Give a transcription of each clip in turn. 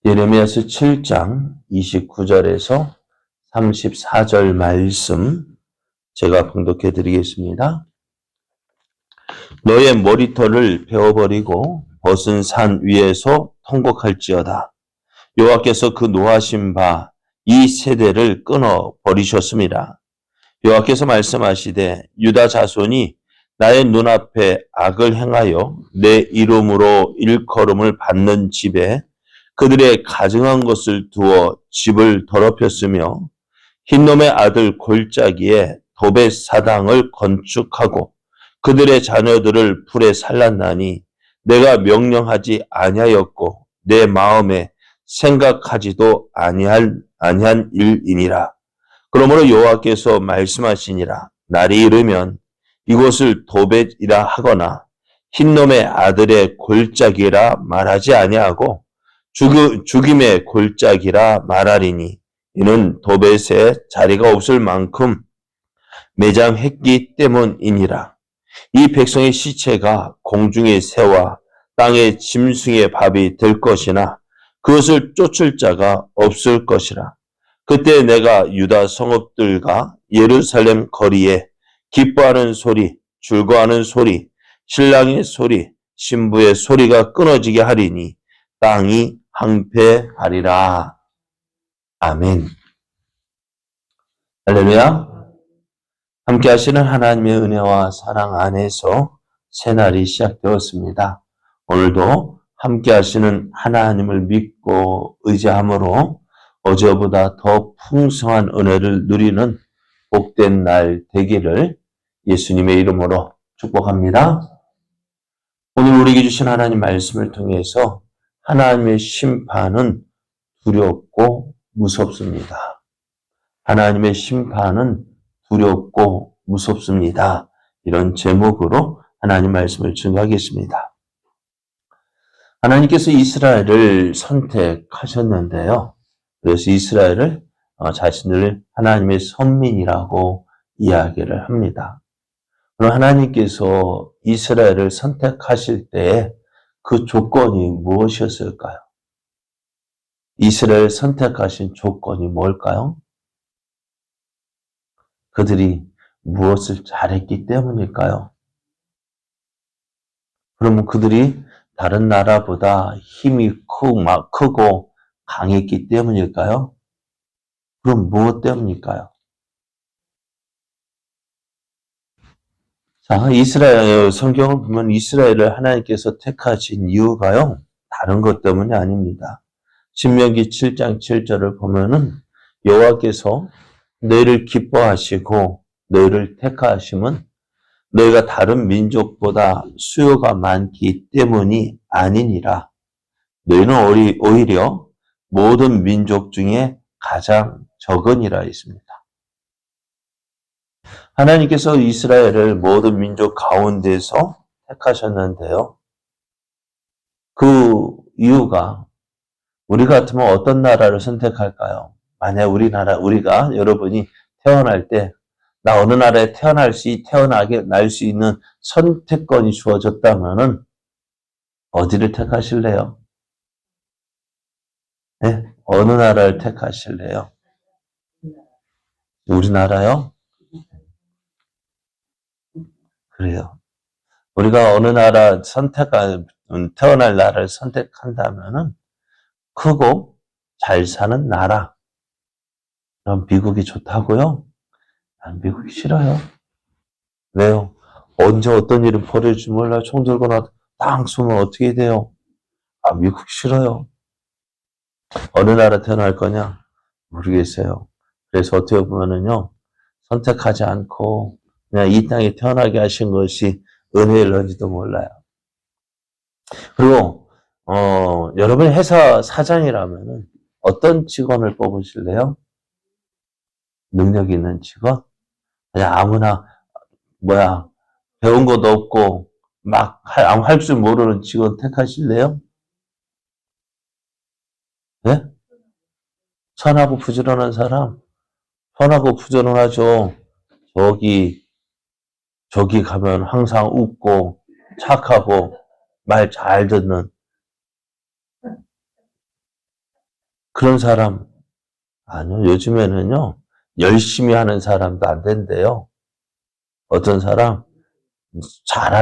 예레미야서 7장 29절에서 34절 말씀 제가 봉독해 드리겠습니다. 너의 머리털을 베어버리고 벗은 산 위에서 통곡할지어다. 여호와께서 그 노하신 바 이 세대를 끊어 버리셨습니다. 여호와께서 말씀하시되 유다 자손이 나의 눈앞에 악을 행하여 내 이름으로 일컬음을 받는 집에 그들의 가증한 것을 두어 집을 더럽혔으며 흰놈의 아들 골짜기에 도벳 사당을 건축하고 그들의 자녀들을 불에 살랐나니 내가 명령하지 아니하였고 내 마음에 생각하지도 아니한 일이니라. 그러므로 여호와께서 말씀하시니라. 날이 이르면 이곳을 도벳이라 하거나 흰놈의 아들의 골짜기라 말하지 아니하고 죽임의 골짜기라 말하리니 이는 도벳에 자리가 없을 만큼 매장했기 때문이니라. 이 백성의 시체가 공중의 새와 땅의 짐승의 밥이 될 것이나 그것을 쫓을 자가 없을 것이라. 그때 내가 유다 성읍들과 예루살렘 거리에 기뻐하는 소리, 즐거워하는 소리, 신랑의 소리, 신부의 소리가 끊어지게 하리니 땅이 황폐하리라. 아멘. 할렐루야. 함께 하시는 하나님의 은혜와 사랑 안에서 새날이 시작되었습니다. 오늘도 함께 하시는 하나님을 믿고 의지함으로 어제보다 더 풍성한 은혜를 누리는 복된 날 되기를 예수님의 이름으로 축복합니다. 오늘 우리에게 주신 하나님 말씀을 통해서 하나님의 심판은 두렵고 무섭습니다. 하나님의 심판은 두렵고 무섭습니다. 이런 제목으로 하나님 말씀을 증거하겠습니다. 하나님께서 이스라엘을 선택하셨는데요. 그래서 이스라엘을 자신을 하나님의 선민이라고 이야기를 합니다. 그럼 하나님께서 이스라엘을 선택하실 때에 그 조건이 무엇이었을까요? 이스라엘 선택하신 조건이 뭘까요? 그들이 무엇을 잘했기 때문일까요? 그러면 그들이 다른 나라보다 힘이 크고 강했기 때문일까요? 그럼 무엇 때문일까요? 자, 이스라엘 성경을 보면 이스라엘을 하나님께서 택하신 이유가요, 다른 것 때문이 아닙니다. 신명기 7장 7절을 보면은 여호와께서 너희를 기뻐하시고 너희를 택하심은 너희가 다른 민족보다 수요가 많기 때문이 아니니라. 너희는 오히려 모든 민족 중에 가장 적으니라 있습니다. 하나님께서 이스라엘을 모든 민족 가운데서 택하셨는데요. 그 이유가 우리 같으면 어떤 나라를 선택할까요? 만약 우리가 여러분이 태어날 때 나 어느 나라에 날 수 있는 선택권이 주어졌다면은 어디를 택하실래요? 네? 어느 나라를 택하실래요? 우리나라요? 그래요. 우리가 어느 나라 태어날 나라를 선택한다면은 크고 잘 사는 나라. 그럼 미국이 좋다고요? 난 미국이 싫어요. 왜요? 언제 어떤 일이 벌어질지 몰라. 총 들고 땅 쏘면 어떻게 돼요? 미국 싫어요. 어느 나라 태어날 거냐? 모르겠어요. 그래서 어떻게 보면은요, 선택하지 않고 그냥 이 땅에 태어나게 하신 것이 은혜일런지도 몰라요. 그리고 여러분이 회사 사장이라면은 어떤 직원을 뽑으실래요? 능력 있는 직원? 그냥 아무나 배운 것도 없고 막 할 줄 모르는 직원 택하실래요? 네? 선하고 부지런한 사람? 선하고 부지런하죠. 저기 가면 항상 웃고 착하고 말 잘 듣는. 그런 사람, 아니요. 요즘에는요, 열심히 하는 사람도 안 된대요. 어떤 사람,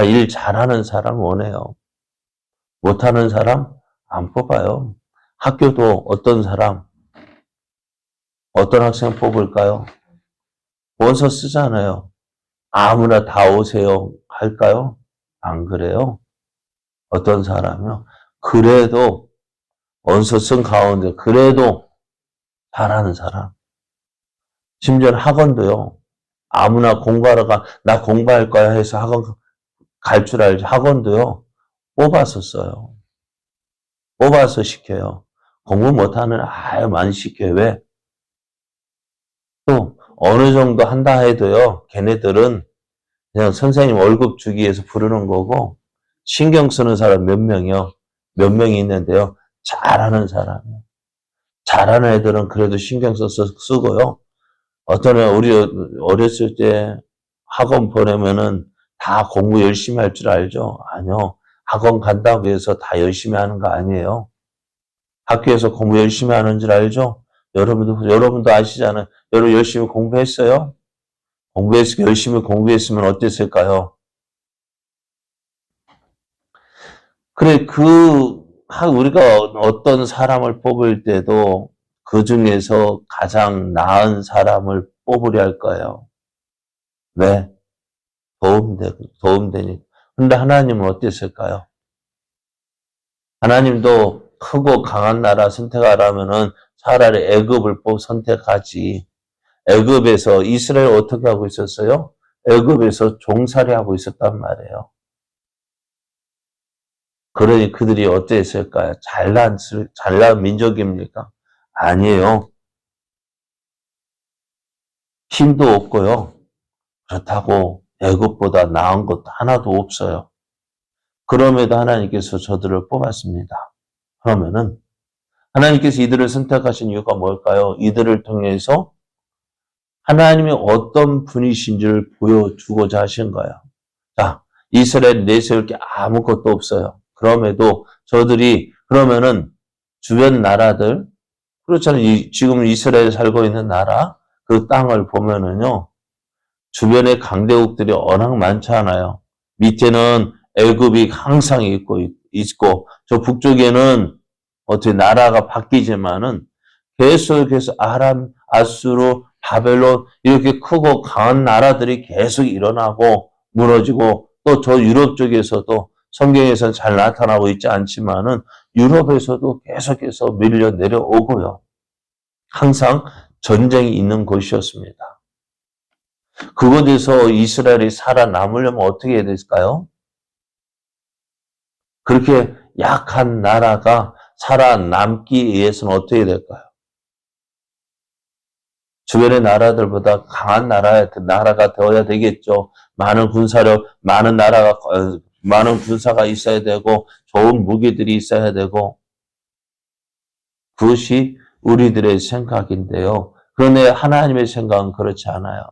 일 잘하는 사람 원해요. 못하는 사람 안 뽑아요. 학교도 어떤 사람, 어떤 학생 뽑을까요? 원서 쓰잖아요. 아무나 다 오세요. 할까요? 안 그래요. 어떤 사람이요. 그래도 원서 쓴 가운데 그래도 잘하는 사람. 심지어 학원도요. 아무나 공부하러 나 공부할 거야 해서 학원 갈 줄 알지. 학원도요. 뽑아서 써요. 뽑아서 시켜요. 공부 못하는 아예 많이 시켜요. 왜? 또 어느 정도 한다 해도요. 걔네들은 그냥 선생님 월급 주기 위해서 부르는 거고 신경 쓰는 사람 몇 명이요. 몇 명이 있는데요. 잘하는 사람이요. 잘하는 애들은 그래도 신경 써서 쓰고요. 어떤 애 우리 어렸을 때 학원 보내면은 다 공부 열심히 할 줄 알죠? 아니요. 학원 간다고 해서 다 열심히 하는 거 아니에요. 학교에서 공부 열심히 하는 줄 알죠? 여러분도 아시잖아요. 여러분 열심히 공부했어요? 열심히 공부했으면 어땠을까요? 그래, 우리가 어떤 사람을 뽑을 때도 그 중에서 가장 나은 사람을 뽑으려 할 거예요. 왜? 도움되니. 근데 하나님은 어땠을까요? 하나님도 크고 강한 나라 선택하라면은 차라리 애굽을 선택하지. 애굽에서 이스라엘 어떻게 하고 있었어요? 애굽에서 종살이 하고 있었단 말이에요. 그러니 그들이 어땠을까요? 잘난 민족입니까? 아니에요. 힘도 없고요. 그렇다고 애굽보다 나은 것 하나도 없어요. 그럼에도 하나님께서 저들을 뽑았습니다. 그러면은 하나님께서 이들을 선택하신 이유가 뭘까요? 이들을 통해서 하나님이 어떤 분이신지를 보여주고자 하신 거예요. 자, 이스라엘 내세울 게 아무것도 없어요. 그럼에도 저들이 그러면은 주변 나라들 그렇잖아요. 지금 이스라엘 살고 있는 나라 그 땅을 보면은요. 주변에 강대국들이 워낙 많잖아요. 밑에는 애굽이 항상 있고 저 북쪽에는 어떻게 나라가 바뀌지만은 계속해서 아람, 아수르, 바벨론 이렇게 크고 강한 나라들이 계속 일어나고 무너지고 또 저 유럽 쪽에서도 성경에서는 잘 나타나고 있지 않지만은 유럽에서도 계속해서 밀려 내려오고요. 항상 전쟁이 있는 곳이었습니다. 그곳에서 이스라엘이 살아남으려면 어떻게 해야 될까요? 그렇게 약한 나라가 살아남기 위해서는 어떻게 해야 될까요? 주변의 나라들보다 강한 나라가 되어야 되겠죠. 많은 군사가 있어야 되고, 좋은 무기들이 있어야 되고, 그것이 우리들의 생각인데요. 그런데 하나님의 생각은 그렇지 않아요.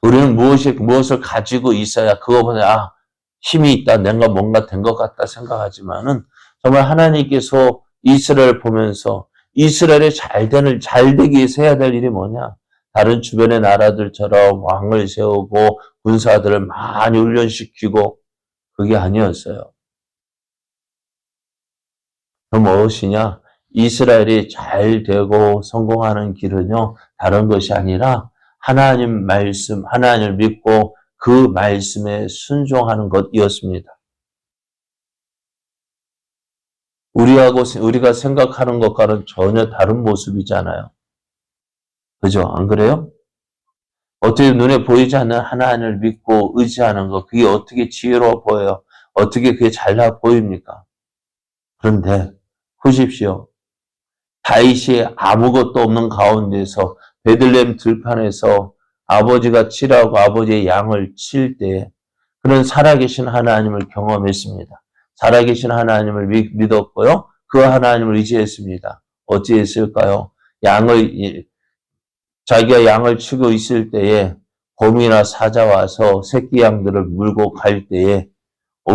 우리는 무엇을 가지고 있어야 그거보다 힘이 있다, 내가 뭔가 된 것 같다 생각하지만은 정말 하나님께서 이스라엘을 보면서 이스라엘이 잘 되기 위해서 해야 될 일이 뭐냐? 다른 주변의 나라들처럼 왕을 세우고 군사들을 많이 훈련시키고 그게 아니었어요. 그럼 무엇이냐? 이스라엘이 잘 되고 성공하는 길은요, 다른 것이 아니라 하나님 말씀, 하나님을 믿고 그 말씀에 순종하는 것이었습니다. 우리가 생각하는 것과는 전혀 다른 모습이잖아요. 그죠? 안 그래요? 어떻게 눈에 보이지 않는 하나님을 믿고 의지하는 것, 그게 어떻게 지혜로워 보여요? 어떻게 그게 잘나 보입니까? 그런데 보십시오. 다윗이 아무것도 없는 가운데서 베들레헴 들판에서 아버지가 치라고 아버지의 양을 칠 때 그는 살아계신 하나님을 경험했습니다. 살아계신 하나님을 믿었고요. 그 하나님을 의지했습니다. 어찌했을까요? 자기가 양을 치고 있을 때에 곰이나 사자 와서 새끼 양들을 물고 갈 때에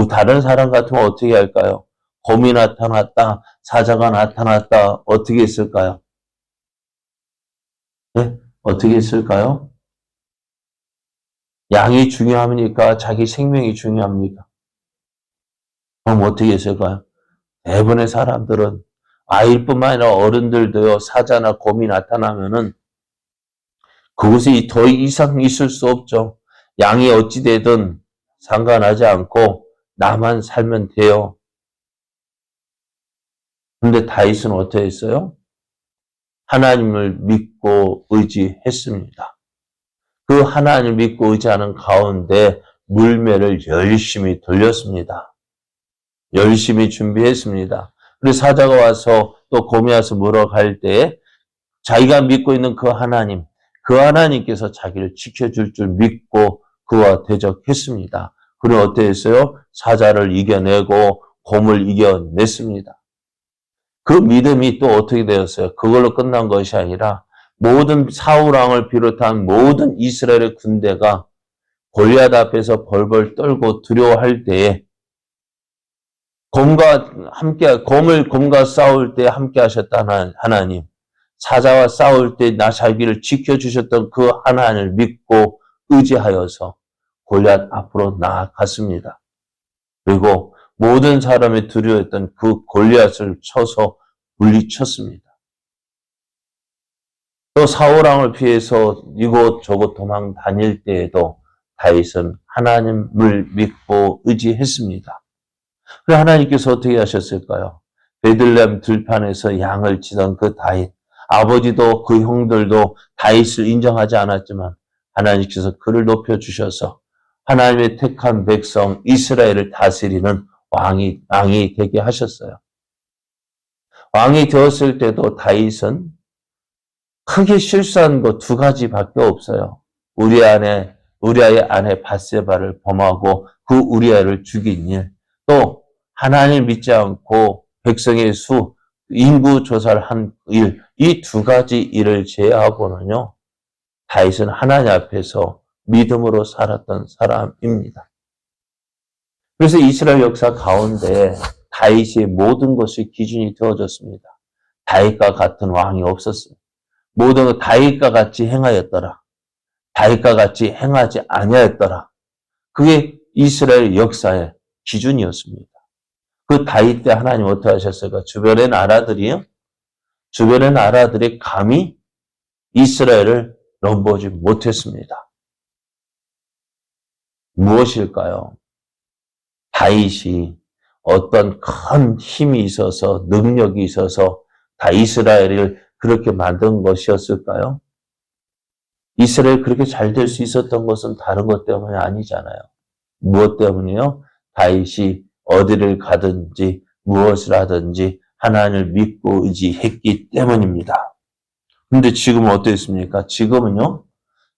다른 사람 같으면 어떻게 할까요? 곰이 나타났다. 사자가 나타났다. 어떻게 했을까요? 네? 어떻게 했을까요? 양이 중요합니까? 자기 생명이 중요합니까? 그럼 어떻게 했을까요? 대부분의 사람들은 아이뿐만 아니라 어른들도요, 사자나 곰이 나타나면은 그곳에 더 이상 있을 수 없죠. 양이 어찌되든 상관하지 않고 나만 살면 돼요. 근데 다윗은 어떻게 했어요? 하나님을 믿고 의지했습니다. 그 하나님을 믿고 의지하는 가운데 물매를 열심히 돌렸습니다. 열심히 준비했습니다. 그리고 사자가 와서 또 곰이 와서 물어갈 때 자기가 믿고 있는 그 하나님께서 자기를 지켜줄 줄 믿고 그와 대적했습니다. 그리고 어떻게 했어요? 사자를 이겨내고 곰을 이겨냈습니다. 그 믿음이 또 어떻게 되었어요? 그걸로 끝난 것이 아니라 모든 사울 왕을 비롯한 모든 이스라엘의 군대가 골리앗 앞에서 벌벌 떨고 두려워할 때에 곰과 싸울 때 함께 하셨던 하나님, 사자와 싸울 때 나 자기를 지켜주셨던 그 하나님을 믿고 의지하여서 골리앗 앞으로 나아갔습니다. 그리고 모든 사람이 두려워했던 그 골리앗을 쳐서 물리쳤습니다. 또 사울왕을 피해서 이곳저곳 도망 다닐 때에도 다윗은 하나님을 믿고 의지했습니다. 그래서 하나님께서 어떻게 하셨을까요? 베들레헴 들판에서 양을 치던 그 다윗, 아버지도 그 형들도 다윗을 인정하지 않았지만 하나님께서 그를 높여주셔서 하나님의 택한 백성 이스라엘을 다스리는 왕이 되게 하셨어요. 왕이 되었을 때도 다윗은 크게 실수한 거 두 가지밖에 없어요. 우리아의 아내 밧세바를 범하고 그 우리아를 죽인 일, 또 하나님을 믿지 않고 백성의 인구 조사를 한 일, 이 두 가지 일을 제외하고는요, 다윗은 하나님 앞에서 믿음으로 살았던 사람입니다. 그래서 이스라엘 역사 가운데 다윗의 모든 것이 기준이 되어졌습니다. 다윗과 같은 왕이 없었어요. 모든 것 다윗과 같이 행하였더라. 다윗과 같이 행하지 아니하였더라. 그게 이스라엘 역사의 기준이었습니다. 그 다윗 때 하나님 어떻게 하셨을까? 주변의 나라들이 감히 이스라엘을 넘보지 못했습니다. 무엇일까요? 다윗이 어떤 큰 힘이 있어서 능력이 있어서 다 이스라엘을 그렇게 만든 것이었을까요? 이스라엘 그렇게 잘 될 수 있었던 것은 다른 것 때문이 아니잖아요. 무엇 때문이요? 다윗이 어디를 가든지 무엇을 하든지 하나님을 믿고 의지했기 때문입니다. 근데 지금은 어떻습니까? 지금은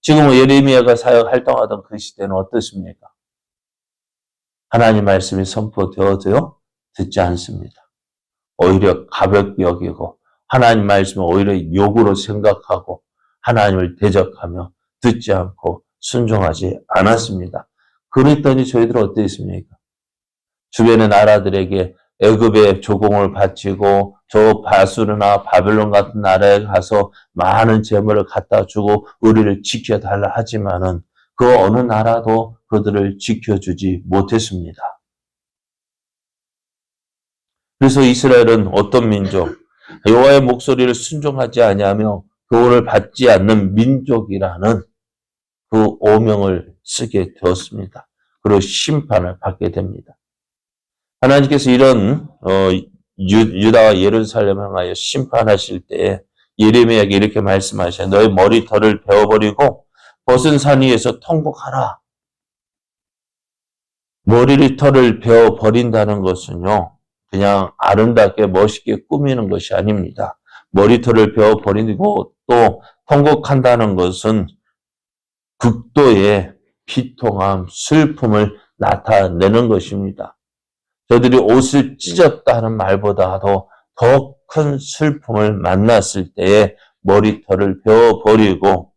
예레미야가 사역 활동하던 그 시대는 어떻습니까? 하나님 말씀이 선포되어도요, 듣지 않습니다. 오히려 가볍게 여기고 하나님 말씀을 오히려 욕으로 생각하고 하나님을 대적하며 듣지 않고 순종하지 않았습니다. 그랬더니 저희들은 어땠습니까? 주변의 나라들에게 애굽의 조공을 바치고 저 바수르나 바벨론 같은 나라에 가서 많은 재물을 갖다 주고 우리를 지켜달라 하지만은 그 어느 나라도 그들을 지켜주지 못했습니다. 그래서 이스라엘은 어떤 민족? 여호와의 목소리를 순종하지 아니하며 교훈을 받지 않는 민족이라는 그 오명을 쓰게 되었습니다. 그리고 심판을 받게 됩니다. 하나님께서 이런 유다와 예루살렘을 향하여 심판하실 때 예레미야에게 이렇게 말씀하셔요. 너의 머리털을 베어버리고 벗은 산 위에서 통곡하라. 머리털을 베어버린다는 것은요, 그냥 아름답게 멋있게 꾸미는 것이 아닙니다. 머리털을 베어버리고 또 통곡한다는 것은 극도의 비통함, 슬픔을 나타내는 것입니다. 저들이 옷을 찢었다는 말보다도 더 큰 슬픔을 만났을 때에 머리털을 베어버리고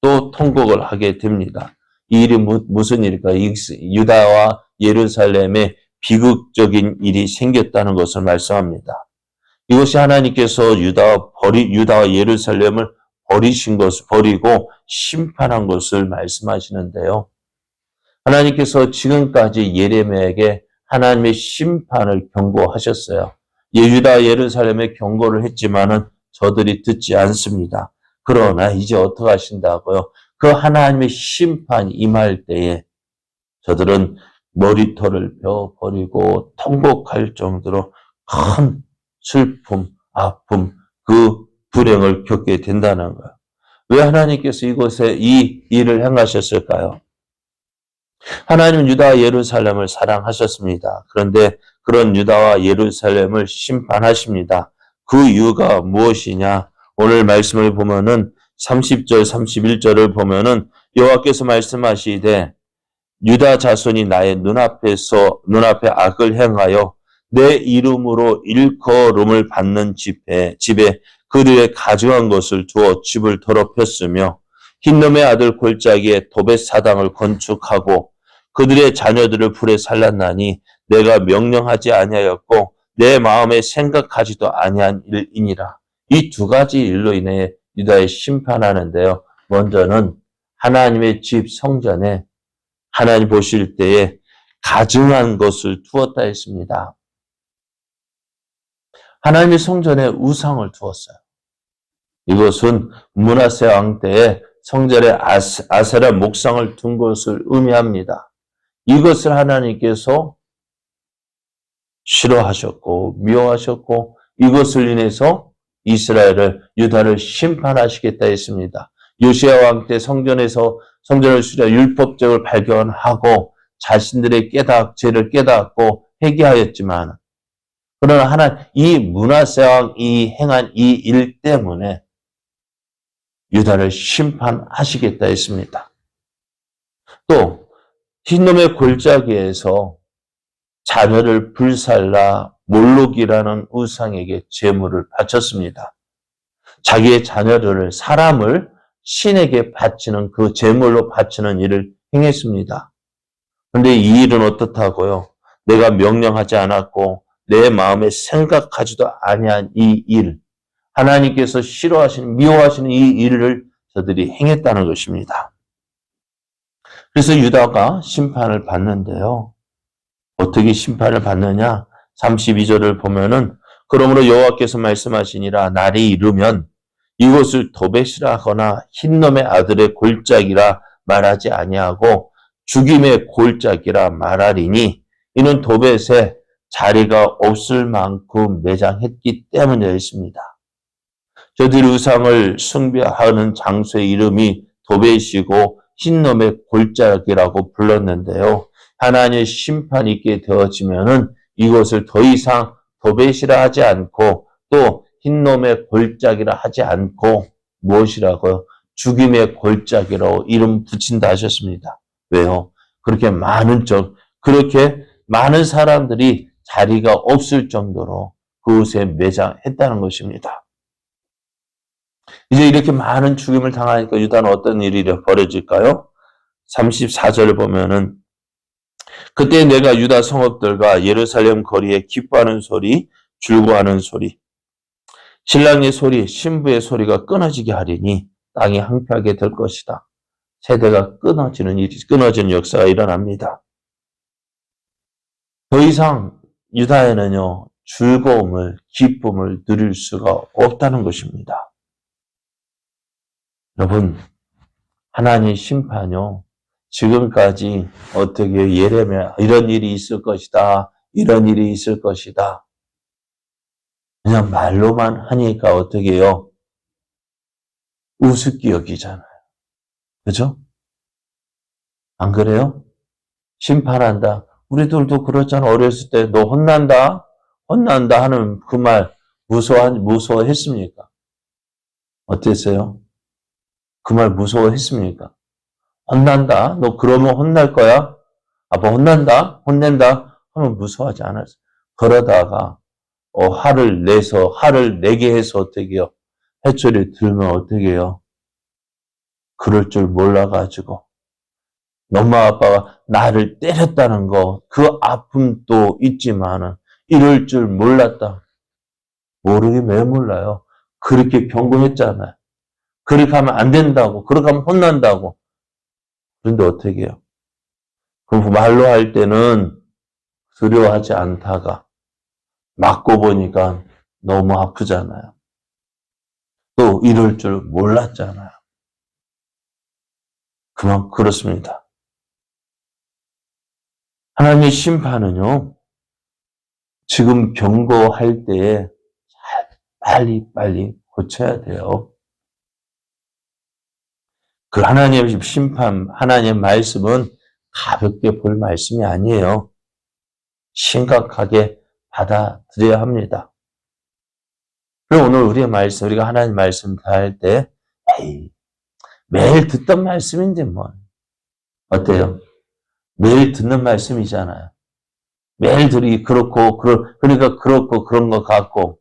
또 통곡을 하게 됩니다. 이 일이 무슨 일일까? 유다와 예루살렘에 비극적인 일이 생겼다는 것을 말씀합니다. 이것이 하나님께서 유다와 예루살렘을 버리고 심판한 것을 말씀하시는데요. 하나님께서 지금까지 예레미야에게 하나님의 심판을 경고하셨어요. 유다 예루살렘에 경고를 했지만은 저들이 듣지 않습니다. 그러나 이제 어떻게 하신다고요? 그 하나님의 심판이 임할 때에 저들은 머리털을 베어버리고 통곡할 정도로 큰 슬픔, 아픔, 그 불행을 겪게 된다는 거예요. 왜 하나님께서 이곳에 이 일을 행하셨을까요? 하나님은 유다와 예루살렘을 사랑하셨습니다. 그런데 그런 유다와 예루살렘을 심판하십니다. 그 이유가 무엇이냐? 오늘 말씀을 보면은 30절, 31절을 보면은 여호와께서 말씀하시되 유다 자손이 나의 눈앞에 악을 행하여 내 이름으로 일컬음을 받는 집에 그들의 가증한 것을 두어 집을 더럽혔으며 흰놈의 아들 골짜기에 도벳 사당을 건축하고 그들의 자녀들을 불에 살랐나니 내가 명령하지 아니하였고 내 마음에 생각하지도 아니한 일이니라. 이 두 가지 일로 인해 유다에 심판하는데요. 먼저는 하나님의 집 성전에 하나님 보실 때에 가증한 것을 두었다 했습니다. 하나님의 성전에 우상을 두었어요. 이것은 므낫세 왕 때에 성전에 아세라 목상을 둔 것을 의미합니다. 이것을 하나님께서 싫어하셨고 미워하셨고 이것을 인해서 유다를 심판하시겠다 했습니다. 요시야 왕 때 성전을 수리하 율법적을 발견하고 자신들의 죄를 깨닫고 회개하였지만 그러나 이 므낫세 왕이 행한 이 일 때문에 유다를 심판하시겠다 했습니다. 또 흰놈의 골짜기에서 자녀를 불살라 몰록이라는 우상에게 제물을 바쳤습니다. 자기의 자녀를 사람을 신에게 바치는 그 제물로 바치는 일을 행했습니다. 그런데 이 일은 어떻다고요? 내가 명령하지 않았고 내 마음에 생각하지도 아니한 이 일, 하나님께서 미워하시는 이 일을 저들이 행했다는 것입니다. 그래서 유다가 심판을 받는데요. 어떻게 심판을 받느냐? 32절을 보면은 그러므로 여호와께서 말씀하시니라 날이 이르면 이곳을 도벳이라 하거나 흰놈의 아들의 골짜기라 말하지 아니하고 죽임의 골짜기라 말하리니 이는 도벳에 자리가 없을 만큼 매장했기 때문이었습니다. 저들이 우상을 숭배하는 장소의 이름이 도벳이고 흰놈의 골짜기라고 불렀는데요. 하나님의 심판이 있게 되어지면은 이것을 더 이상 도벳이라 하지 않고 또 흰놈의 골짜기라 하지 않고 무엇이라고요? 죽임의 골짜기라고 이름 붙인다 하셨습니다. 왜요? 그렇게 많은 사람들이 자리가 없을 정도로 그곳에 매장했다는 것입니다. 이제 이렇게 많은 죽임을 당하니까 유다는 어떤 일이 벌어질까요? 34절을 보면은 그때 내가 유다 성읍들과 예루살렘 거리에 기뻐하는 소리, 즐거워하는 소리, 신랑의 소리, 신부의 소리가 끊어지게 하리니 땅이 황폐하게 될 것이다. 세대가 끊어지는 역사가 일어납니다. 더 이상 유다에는요, 기쁨을 누릴 수가 없다는 것입니다. 여러분, 하나님의 심판요, 지금까지 어떻게 예레미야 이런 일이 있을 것이다. 이런 일이 있을 것이다. 그냥 말로만 하니까 어떻게 해요? 우습게 여기잖아요. 그죠? 안 그래요? 심판한다. 우리들도 그렇잖아. 어렸을 때 너 혼난다 하는 그 말 무서워했습니까? 어땠어요? 그 말 무서워했습니까? 혼난다. 너 그러면 혼날 거야? 아빠 혼낸다 하면 무서워하지 않았어. 그러다가 화를 내게 해서 어떻게 해요? 해초리 들면 어떻게 해요? 그럴 줄 몰라가지고 엄마 아빠가 나를 때렸다는 거 그 아픔도 있지만은 이럴 줄 몰랐다. 모르게 왜 몰라요? 그렇게 경고했잖아요. 그렇게 하면 안 된다고. 그렇게 하면 혼난다고. 그런데 어떻게 해요? 그럼 말로 할 때는 두려워하지 않다가 맞고 보니까 너무 아프잖아요. 또 이럴 줄 몰랐잖아요. 그렇습니다. 하나님의 심판은요, 지금 경고할 때에 빨리 고쳐야 돼요. 그 하나님의 심판, 하나님의 말씀은 가볍게 볼 말씀이 아니에요. 심각하게 받아들여야 합니다. 그리고 오늘 우리가 하나님 말씀 다 할 때, 매일 듣던 말씀인데 뭐. 어때요? 매일 듣는 말씀이잖아요. 매일 그러니까 그렇고 그런 것 같고,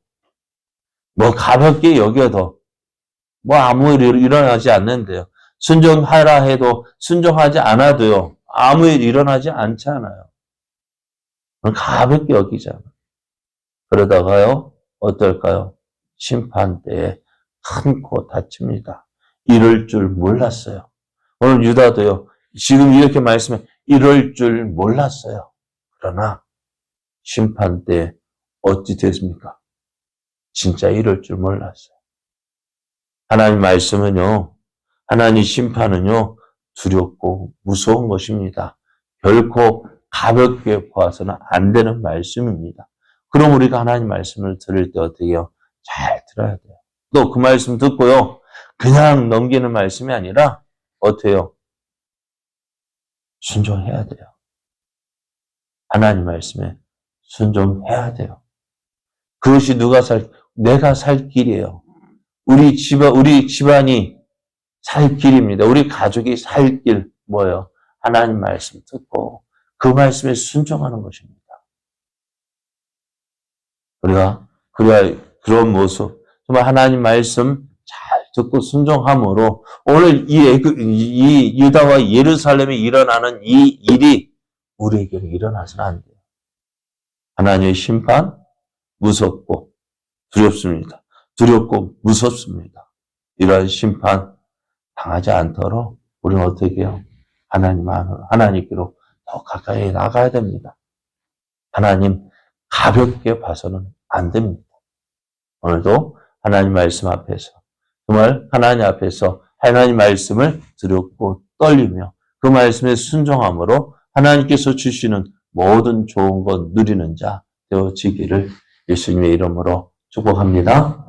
뭐 가볍게 여겨도 뭐 아무 일 일어나지 않는데요. 순종하라 해도 순종하지 않아도요. 아무 일 일어나지 않잖아요. 가볍게 여기잖아요. 그러다가요. 어떨까요? 심판 때에 큰 코 다칩니다. 이럴 줄 몰랐어요. 오늘 유다도요. 지금 이렇게 말씀해 이럴 줄 몰랐어요. 그러나 심판 때 어찌 됐습니까? 진짜 이럴 줄 몰랐어요. 하나님 말씀은요. 하나님 심판은요. 두렵고 무서운 것입니다. 결코 가볍게 보아서는 안 되는 말씀입니다. 그럼 우리가 하나님 말씀을 들을 때 어떻게 해요? 잘 들어야 돼요. 또 그 말씀 듣고요. 그냥 넘기는 말씀이 아니라 어떻게 해요? 순종해야 돼요. 하나님 말씀에 순종해야 돼요. 그것이 내가 살 길이에요. 우리 집안이 살 길입니다. 우리 가족이 살 길, 뭐예요? 하나님 말씀 듣고 그 말씀에 순종하는 것입니다. 우리가 그런 모습, 정말 하나님 말씀 잘 듣고 순종함으로 오늘 이 유다와 예루살렘에 일어나는 이 일이 우리에게 일어나서는 안 돼요. 하나님의 심판 무섭고 두렵습니다. 두렵고 무섭습니다. 이러한 심판 당하지 않도록 우리는 어떻게 해요? 하나님께로 더 가까이 나가야 됩니다. 하나님 가볍게 봐서는 안 됩니다. 오늘도 하나님 말씀 앞에서 정말 하나님 앞에서 하나님 말씀을 두렵고 떨리며 그 말씀에 순종함으로 하나님께서 주시는 모든 좋은 것 누리는 자 되어지기를 예수님의 이름으로 축복합니다.